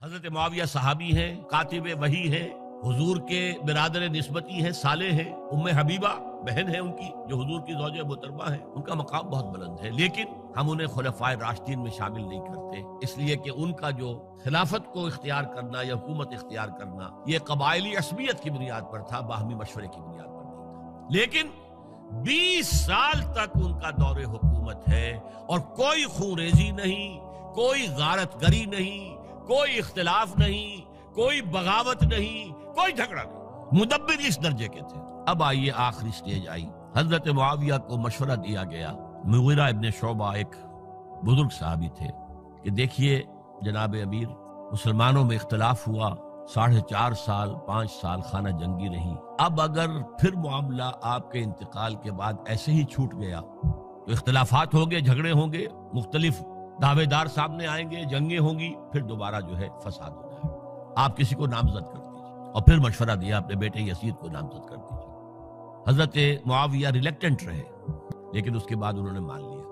حضرت معاویہ صحابی ہیں، کاتب وحی ہیں، حضور کے برادر نسبتی ہیں، صالح ہیں، ام حبیبہ بہن ہے ان کی جو حضور کی زوجہ محترمہ ہے، ان کا مقام بہت بلند ہے، لیکن ہم انہیں خلفائے راشدین میں شامل نہیں کرتے، اس لیے کہ ان کا جو خلافت کو اختیار کرنا یا حکومت اختیار کرنا یہ قبائلی عصبیت کی بنیاد پر تھا، باہمی مشورے کی بنیاد پر نہیں تھا۔ لیکن 20 سال تک ان کا دور حکومت ہے اور کوئی خونریزی نہیں، کوئی غارت گری نہیں، کوئی اختلاف نہیں، کوئی بغاوت نہیں، کوئی جھگڑا نہیں، مدبر اس درجے کے تھے۔ اب آئیے آخری سٹیج آئی، حضرت معاویہ کو مشورہ دیا گیا، مغیرہ ابن شعبہ ایک بزرگ صحابی تھے، کہ دیکھیے جناب امیر، مسلمانوں میں اختلاف ہوا، 4.5 سال 5 سال خانہ جنگی رہی، اب اگر پھر معاملہ آپ کے انتقال کے بعد ایسے ہی چھوٹ گیا تو اختلافات ہوں گے، جھگڑے ہوں گے، مختلف دعوے دار سامنے آئیں گے، جنگیں ہوں گی، پھر دوبارہ جو ہے فساد ہو جائے گا، آپ کسی کو نامزد کر دیجیے۔ اور پھر مشورہ دیا اپنے بیٹے یزید کو نامزد کر دیجیے۔ حضرت معاویہ ریلیکٹنٹ رہے، لیکن اس کے بعد انہوں نے مان لیا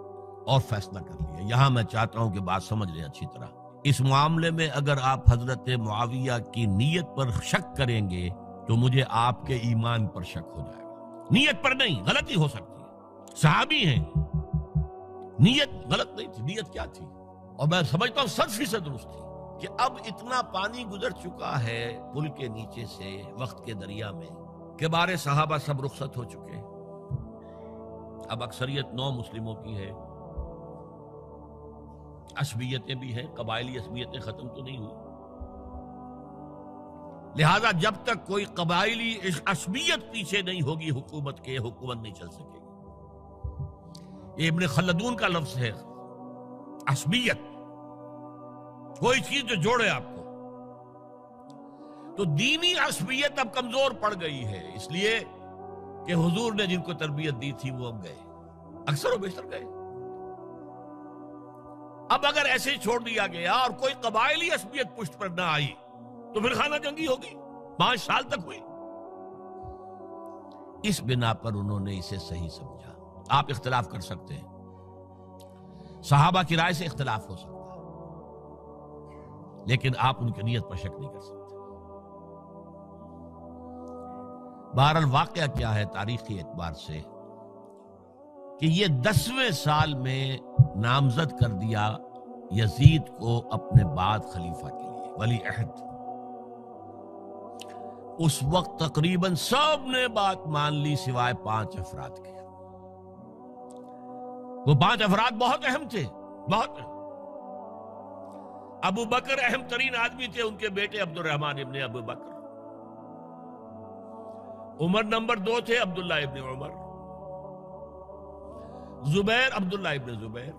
اور فیصلہ کر لیا۔ یہاں میں چاہتا ہوں کہ بات سمجھ لیں اچھی طرح، اس معاملے میں اگر آپ حضرت معاویہ کی نیت پر شک کریں گے تو مجھے آپ کے ایمان پر شک ہو جائے گا۔ نیت پر نہیں، غلطی ہو سکتی ہے، صحابی ہیں، نیت غلط نہیں تھی، نیت کیا تھی؟ اور میں سمجھتا ہوں 100% درست تھی کہ اب اتنا پانی گزر چکا ہے پل کے نیچے سے وقت کے دریا میں کہ بارے صحابہ سب رخصت ہو چکے، اب اکثریت 9 مسلموں کی ہے، عصبیتیں بھی ہیں، قبائلی عصبیتیں ختم تو نہیں ہوئی، لہذا جب تک کوئی قبائلی عصبیت پیچھے نہیں ہوگی حکومت کے، حکومت نہیں چل سکے گی۔ یہ ابن خلدون کا لفظ ہے، عصبیت، کوئی چیز جو جوڑے آپ کو۔ تو دینی عصبیت اب کمزور پڑ گئی ہے، اس لیے کہ حضور نے جن کو تربیت دی تھی وہ اب گئے، اکثر و بیشتر گئے۔ اب اگر ایسے ہی چھوڑ دیا گیا اور کوئی قبائلی عصبیت پشت پر نہ آئی تو پھر خانہ جنگی ہوگی، 5 سال تک ہوئی۔ اس بنا پر انہوں نے اسے صحیح سمجھا۔ آپ اختلاف کر سکتے ہیں، صحابہ کی رائے سے اختلاف ہو سکتا ہے، لیکن آپ ان کی نیت پر شک نہیں کر سکتے۔ بہرحال واقعہ کیا ہے تاریخی اعتبار سے کہ یہ 10ویں سال میں نامزد کر دیا یزید کو اپنے بعد خلیفہ کے لیے، ولی عہد۔ اس وقت تقریباً سب نے بات مان لی سوائے 5 افراد کے۔ وہ 5 افراد بہت اہم تھے، بہت اہم۔ ابو بکر اہم ترین آدمی تھے، ان کے بیٹے عبد الرحمن ابن ابو بکر۔ عمر نمبر 2 تھے، عبداللہ ابن عمر۔ زبیر عبداللہ ابن زبیر۔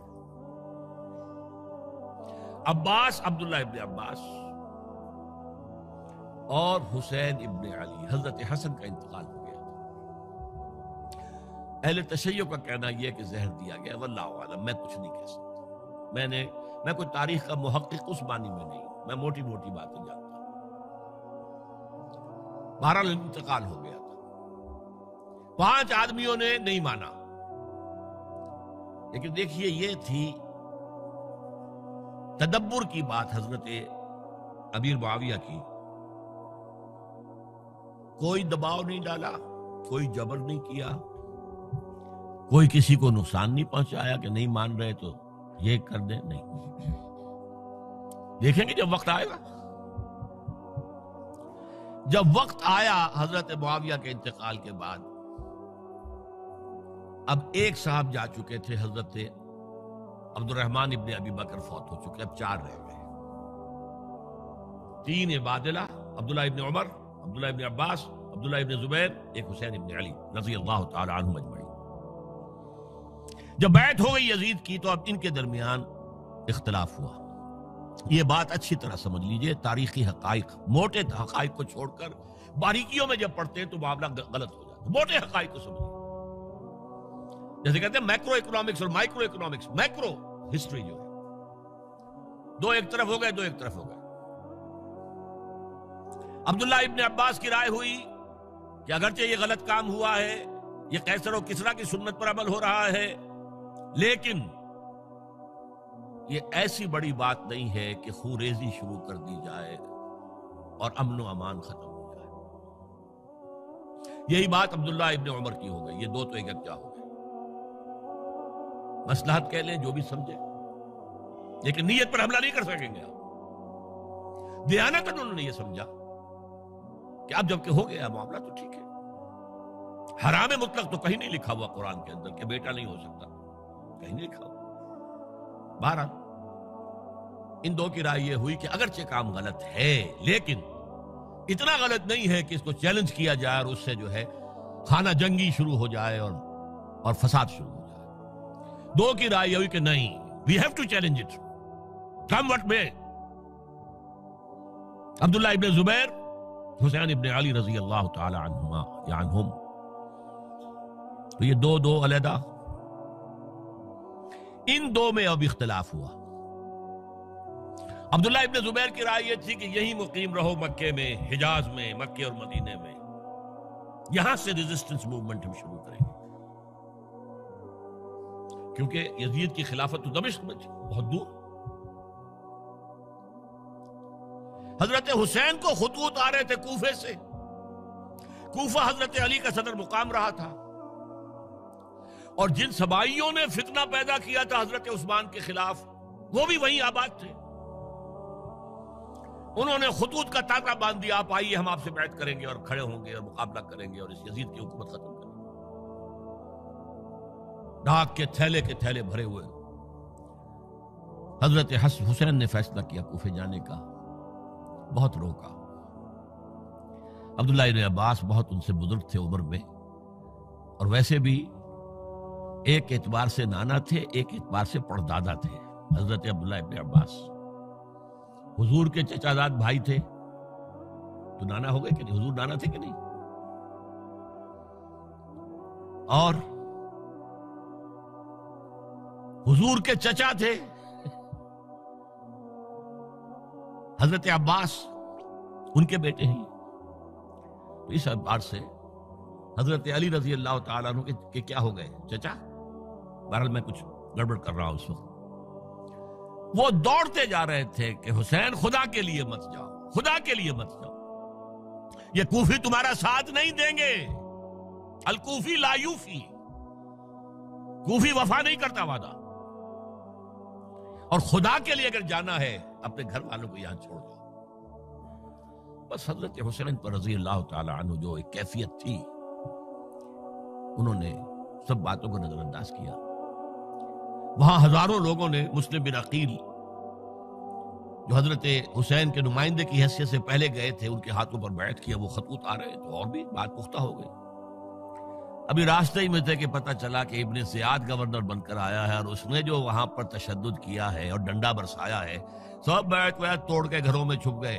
عباس عبداللہ ابن عباس، اور حسین ابن علی۔ حضرت حسن کا انتقال ہو گیا تھا۔ اہل تشیع کا کہنا یہ کہ زہر دیا گیا، واللہ اعلم، میں کچھ نہیں کہہ سکتا، میں کوئی تاریخ کا محقق اس معنی میں نہیں، میں موٹی موٹی باتیں جانتا ہوں۔ بہرحال انتقال ہو گیا تھا، 5 آدمیوں نے نہیں مانا، لیکن دیکھیے یہ تھی تدبر کی بات حضرت امیر معاویہ کی۔ کوئی دباؤ نہیں ڈالا، کوئی جبر نہیں کیا، کوئی کسی کو نقصان نہیں پہنچایا کہ نہیں مان رہے تو یہ کر دیں، نہیں۔ دیکھیں گے جب وقت آئے گا۔ جب وقت آیا حضرت معاویہ کے انتقال کے بعد، اب ایک صاحب جا چکے تھے، حضرت عبد الرحمن ابن ابی بکر فوت ہو چکے، اب 4 رہ گئے، 3 عبادلہ، عبداللہ ابن عمر، عبداللہ ابن عباس، عبداللہ ابن زبیر، ایک حسین ابن علی رضی اللہ تعالی عنہم اجمعین۔ جب بیعت ہو گئی یزید کی تو اب ان کے درمیان اختلاف ہوا۔ یہ بات اچھی طرح سمجھ لیجئے، تاریخی حقائق، موٹے حقائق کو چھوڑ کر باریکیوں میں جب پڑھتے ہیں تو معاملہ غلط ہو جاتا ہے۔ موٹے حقائق کو سمجھیے، جیسے کہتے ہیں میکرو اکنامکس اور مائکرو اکنامکس۔ میکرو ہسٹری جو ہے، 2 ایک طرف ہو گئے، 2 ایک طرف ہو گئے۔ عبداللہ ابن عباس کی رائے ہوئی کہ اگرچہ یہ غلط کام ہوا ہے، یہ قیصر و کسریٰ کی سنت پر عمل ہو رہا ہے، لیکن یہ ایسی بڑی بات نہیں ہے کہ خوریزی شروع کر دی جائے اور امن و امان ختم ہو جائے. یہی بات عبداللہ ابن عمر کی ہو گئی. یہ دو تو ایک یکجا ہو گئے. مصلحت کہہ لیں جو بھی سمجھے، لیکن نیت پر حملہ نہیں کر سکیں گے آپ. دیانتاً انہوں نے یہ سمجھا کہ اب جب کہ ہو گیا معاملہ تو ٹھیک ہے. حرام مطلق تو کہیں نہیں لکھا ہوا قرآن کے اندر کہ بیٹا نہیں ہو سکتا، کہیں نہیں لکھا ہوا. بہرحال ان دو کی رائے یہ ہوئی کہ اگرچہ کام غلط ہے لیکن اتنا غلط نہیں ہے کہ اس کو چیلنج کیا جائے اور اس سے جو ہے خانہ جنگی شروع ہو جائے اور فساد شروع ہو جائے. دو کی رائے یہ ہوئی کہ نہیں، we have to challenge it come what may. Abdullah ابن زبیر، حسین ابن علی رضی اللہ تعالی عنہما یا عنہم، تو یہ دو علیحدہ. ان دو میں اب اختلاف ہوا. عبداللہ ابن زبیر کی رائے یہ تھی کہ یہی مقیم رہو مکے میں، حجاز میں، مکے اور مدینے میں، یہاں سے ریزسٹنس موومنٹ ہم شروع کریں گے، کیونکہ یزید کی خلافت تو دمشق میں تھی، بہت دور. حضرت حسین کو خطوط آ رہے تھے کوفے سے. کوفہ حضرت علی کا صدر مقام رہا تھا، اور جن سبائیوں نے فتنہ پیدا کیا تھا حضرت عثمان کے خلاف وہ بھی وہیں آباد تھے. انہوں نے خطوط کا تاطا باندھ دیا، آپ آئیے ہم آپ سے بیعت کریں گے اور کھڑے ہوں گے اور مقابلہ کریں گے اور اس یزید کی حکومت ختم کریں گے. ڈاک کے تھیلے بھرے ہوئے. حضرت حسین نے فیصلہ کیا کوفے جانے کا، بہت روکا. عبداللہ ابن عباس بہت ان سے بزرگ تھے عمر میں، اور ویسے بھی ایک اعتبار سے نانا تھے، ایک اعتبار سے پڑدادا تھے. حضرت عبداللہ ابن عباس حضور کے چچا زاد بھائی تھے، تو نانا ہو گئے کہ نہیں؟ حضور نانا تھے کہ نہیں؟ اور حضور کے چچا تھے حضرت عباس، ان کے بیٹے ہیں. تو اس اعتبار سے حضرت علی رضی اللہ تعالیٰ عنہ کے کیا ہو گئے؟ چچا. بہرحال میں کچھ گڑبڑ کر رہا ہوں اس وقت. وہ دوڑتے جا رہے تھے کہ حسین خدا کے لیے مت جاؤ، خدا کے لیے مت جاؤ، یہ کوفی تمہارا ساتھ نہیں دیں گے. الکوفی لا یوفی، کوفی وفا نہیں کرتا وعدہ. اور خدا کے لیے اگر جانا ہے اپنے گھر والوں کو یہاں چھوڑ دو. بس حضرت حسین پر رضی اللہ تعالی عنہ جو ایک کیفیت تھی، انہوں نے سب باتوں کو نظر انداز کیا. وہاں ہزاروں لوگوں نے مسلم بن عقیل جو حضرت حسین کے نمائندے کی حیثیت سے پہلے گئے تھے، ان کے ہاتھوں پر بیعت کیا. وہ خطوط آ رہے تو اور بھی بات پختہ ہو گئی. ابھی راستے ہی میں تھے کہ پتہ چلا کہ ابن زیاد گورنر بن کر آیا ہے، اور اس نے جو وہاں پر تشدد کیا ہے اور ڈنڈا برسایا ہے، سب بیعت توڑ کے گھروں میں چھپ گئے.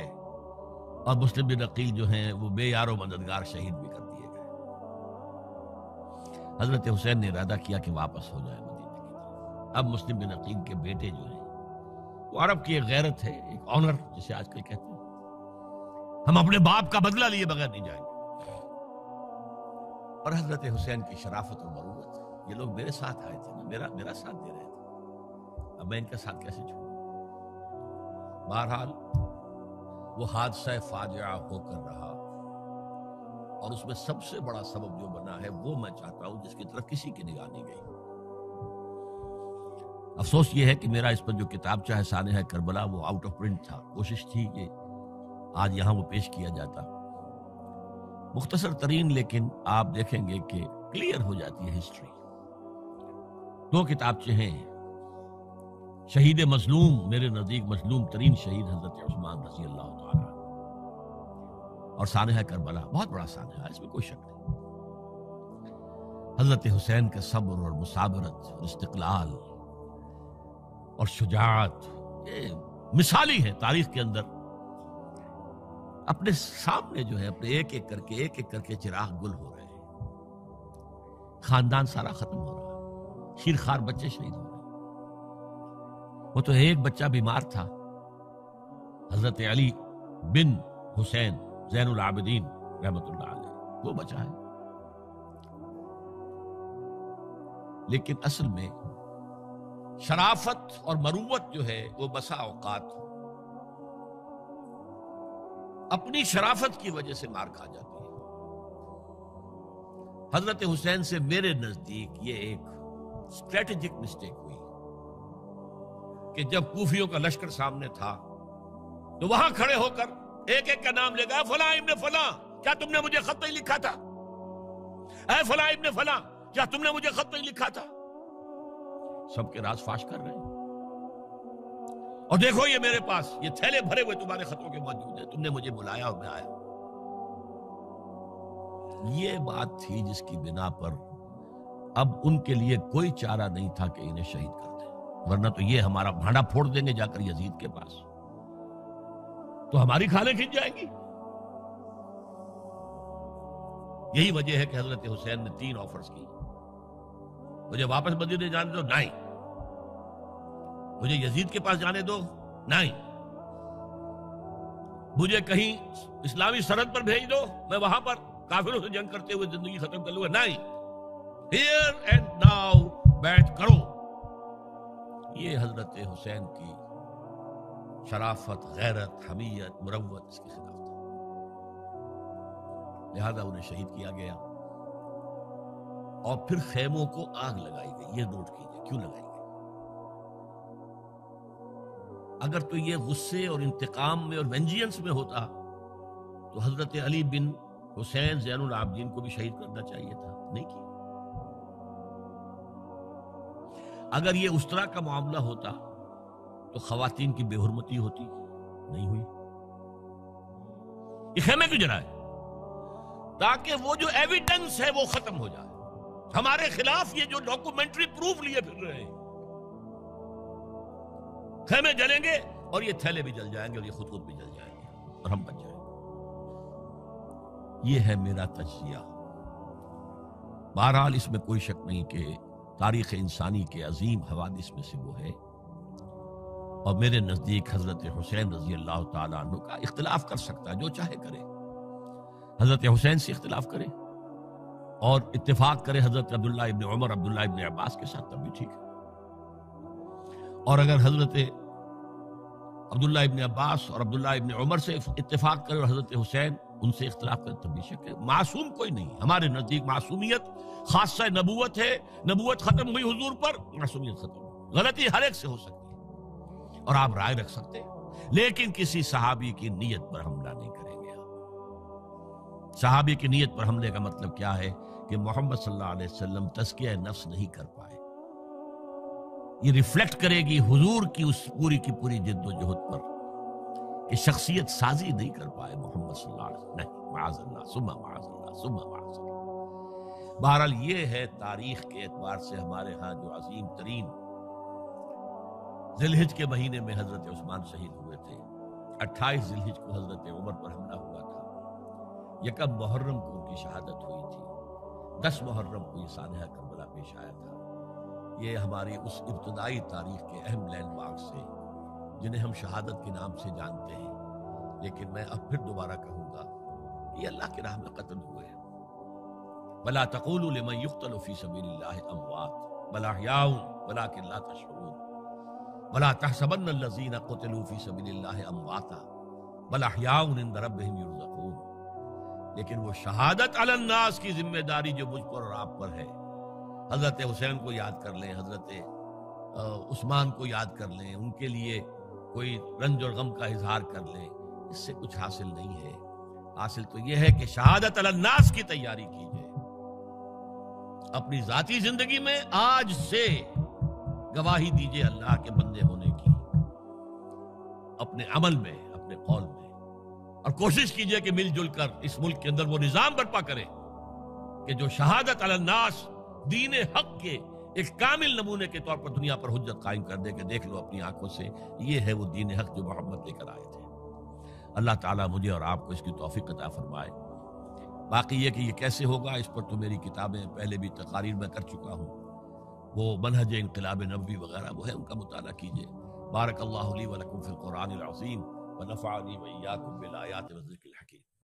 اور مسلم بن عقیل جو ہیں وہ بے یار و مددگار شہید بھی کر دیے گئے. حضرت حسین نے ارادہ کیا کہ واپس ہو جائے مدینے کی طرف. اب مسلم بن عقیل کے بیٹے جو ہیں، وہ عرب کی ایک غیرت ہے، ایک آنر جسے آج کل کہتے ہیں، ہم اپنے باپ کا بدلہ لیے بغیر نہیں جائیں گے. اور حضرت حسین کی شرافت اور مروت، یہ لوگ میرے ساتھ آئے تھے، میرا ساتھ دے رہے تھے، اب میں ان کا ساتھ کیسے چھوڑوں. بہرحال وہ حادثہ فاجعہ ہو کر رہا، اور اس میں سب سے بڑا سبب جو بنا ہے وہ میں چاہتا ہوں جس کی طرف کسی کی نگاہ نہیں گئی. افسوس یہ ہے کہ میرا اس پر جو کتابچہ ہے سانحہ کربلا وہ آؤٹ آف پرنٹ تھا. کوشش تھی کہ آج یہاں وہ پیش کیا جاتا، مختصر ترین، لیکن آپ دیکھیں گے کہ کلیئر ہو جاتی ہے ہسٹری. دو کتابچے ہیں. شہید مظلوم، میرے نزدیک مظلوم ترین شہید حضرت عثمان رضی اللہ تعالیٰ، اور سانحہ کربلا، بہت بڑا سانحہ ہے، اس میں کوئی شک نہیں. حضرت حسین کا صبر اور مثابرت اور استقلال اور شجاعت، یہ مثالی ہے تاریخ کے اندر. اپنے سامنے جو ہے اپنے ایک ایک کر کے چراغ گل ہو رہے ہیں، خاندان سارا ختم ہو رہا ہے، شیرخوار بچے شہید ہو رہے ہیں. وہ تو ایک بچہ بیمار تھا، حضرت علی بن حسین زین العابدین رحمت اللہ علیہ، وہ بچا ہے. لیکن اصل میں شرافت اور مروت جو ہے وہ بسا اوقات اپنی شرافت کی وجہ سے مار کھا جاتی ہے۔ حضرت حسین سے میرے نزدیک یہ ایک اسٹریٹجک مسٹیک ہوئی کہ جب کوفیوں کا لشکر سامنے تھا تو وہاں کھڑے ہو کر ایک ایک کا نام لے گا، فلاں ابن فلاں کیا تم نے مجھے خط نہیں لکھا تھا؟ اے فلاں ابن فلاں کیا تم نے مجھے خط نہیں لکھا تھا؟ سب کے راز فاش کر رہے ہیں، اور دیکھو یہ میرے پاس یہ تھیلے بھرے ہوئے تمہارے خطوں کے موجود ہیں، تم نے مجھے بلایا اور میں آیا۔ یہ بات تھی جس کی بنا پر اب ان کے لیے کوئی چارہ نہیں تھا کہ انہیں شہید کر دیں، ورنہ تو یہ ہمارا بھانڈا پھوڑ دیں گے جا کر یزید کے پاس، تو ہماری کھالیں کھنچ جائیں گی۔ یہی وجہ ہے کہ حضرت حسین نے 3 آفرز کی، مجھے واپس مدینے جانے دو، نہیں، مجھے یزید کے پاس جانے دو، نہیں، مجھے کہیں اسلامی سرحد پر بھیج دو، میں وہاں پر کافروں سے جنگ کرتے ہوئے زندگی ختم کر لوں گا، نہیں، ہیئر اینڈ ناؤ بیٹھ کرو۔ یہ حضرت حسین کی شرافت، غیرت، حمیت، مروت اس کے خلاف تھا، لہذا انہیں شہید کیا گیا، اور پھر خیموں کو آگ لگائی گئی۔ یہ نوٹ کیجئے کیوں لگائی گئی؟ اگر تو یہ غصے اور انتقام میں اور وینجینس میں ہوتا تو حضرت علی بن حسین زین العابدین کو بھی شہید کرنا چاہیے تھا، نہیں کیا۔ اگر یہ اس طرح کا معاملہ ہوتا تو خواتین کی بے حرمتی ہوتی، نہیں ہوئی۔ یہ خیمے کیوں جلائے؟ تاکہ وہ جو ایویڈنس ہے وہ ختم ہو جائے، ہمارے خلاف یہ جو ڈاکومنٹری پروف لیے پھر رہے ہیں، خیمے جلیں گے اور یہ تھیلے بھی جل جائیں گے اور یہ خود بھی جل جائیں گے اور ہم بچ جائیں گے۔ یہ ہے میرا تجزیہ۔ بہرحال اس میں کوئی شک نہیں کہ تاریخ انسانی کے عظیم حوادث میں سے وہ ہے، اور میرے نزدیک حضرت حسین رضی اللہ تعالیٰ عنہ کا اختلاف کر سکتا ہے، جو چاہے کرے، حضرت حسین سے اختلاف کرے اور اتفاق کرے حضرت عبداللہ ابن عمر، عبداللہ ابن عباس کے ساتھ، تب بھی ٹھیک ہے، اور اگر حضرت عبداللہ ابن عباس اور عبداللہ ابن عمر سے اتفاق کرے اور حضرت حسین ان سے اختلاف کرے، تب بھی شک ہے۔ معصوم کوئی نہیں، ہمارے نزدیک معصومیت خاصہ نبوت ہے، نبوت ختم ہوئی حضور پر، معصومیت ختم ہوئی، غلطی ہر ایک سے ہو سکتی ہے اور آپ رائے رکھ سکتے ہیں، لیکن کسی صحابی کی نیت پر حملہ نہیں کریں گے۔ صحابی کی نیت پر حملے کا مطلب کیا ہے کہ محمد صلی اللہ علیہ وسلم تزکیہ نفس نہیں کر پائے، یہ ریفلیکٹ کرے گی حضور کی اس پوری کی پوری جد و جہد پر کہ شخصیت سازی نہیں کر پائے محمد صلی اللہ علیہ وسلم، نہیں، معاذ اللہ ثم معاذ اللہ ثم معاذ اللہ۔ بہرحال یہ ہے تاریخ کے اعتبار سے ہمارے ہاں جو عظیم ترین ذی الحجہ کے مہینے میں حضرت عثمان شہید ہوئے تھے، 28 ذی الحجہ کو حضرت عمر پر حملہ ہوا تھا، 1 محرم کو ان کی شہادت ہوئی تھی، 10 محرم کو یہ سانحہ کربلا پیش آیا تھا۔ یہ ہماری اس ابتدائی تاریخ کے اہم لینڈ مارکس ہیں جنہیں ہم شہادت کے نام سے جانتے ہیں، لیکن میں اب پھر دوبارہ کہوں گا کہ یہ اللہ کی راہ میں قتل ہوئے ہیں۔ وَلَا تَقُولُوا لِمَنْ يُقْتَلُ فِي سَبِيلِ اللَّهِ أَمْوَاتٌ بَلْ أَحْيَاءٌ وَلَكِنْ لَا تَشْعُرُونَ وَلَا تَحْسَبَنَّ الَّذِينَ قُتِلُوا فِي سَبِيلِ اللَّهِ أَمْوَاتًا بَلْ أَحْيَاءٌ عِندَ رَبِّهِمْ يُرْزَقُونَ۔ لیکن وہ شہادت علی الناس کی ذمہ داری جو مجھ پر اور آپ پر ہے، حضرت حسین کو یاد کر لیں، حضرت عثمان کو یاد کر لیں، ان کے لیے کوئی رنج اور غم کا اظہار کر لیں، اس سے کچھ حاصل نہیں ہے۔ حاصل تو یہ ہے کہ شہادت علی الناس کی تیاری کیجئے، اپنی ذاتی زندگی میں آج سے گواہی دیجئے اللہ کے بندے ہونے کی، اپنے عمل میں، اپنے قول میں، اور کوشش کیجئے کہ مل جل کر اس ملک کے اندر وہ نظام برپا کریں کہ جو شہادت علی الناس دین حق کے ایک کامل نمونے کے طور پر دنیا پر حجت قائم کر دے کہ دیکھ لو اپنی آنکھوں سے، یہ ہے وہ دین حق جو محمد لے کر آئے تھے۔ اللہ تعالیٰ مجھے اور آپ کو اس کی توفیق عطا فرمائے۔ باقی یہ کہ یہ کیسے ہوگا، اس پر تو میری کتابیں پہلے بھی تقاریر میں کر چکا ہوں، وہ منہج انقلاب نبوی وغیرہ وہ ہے، ان کا مطالعہ کیجئے۔ بارک اللہ لی ولکم فی القرآن العظیم ونفعنی وإیاکم بالآیات والذکر الحکیم۔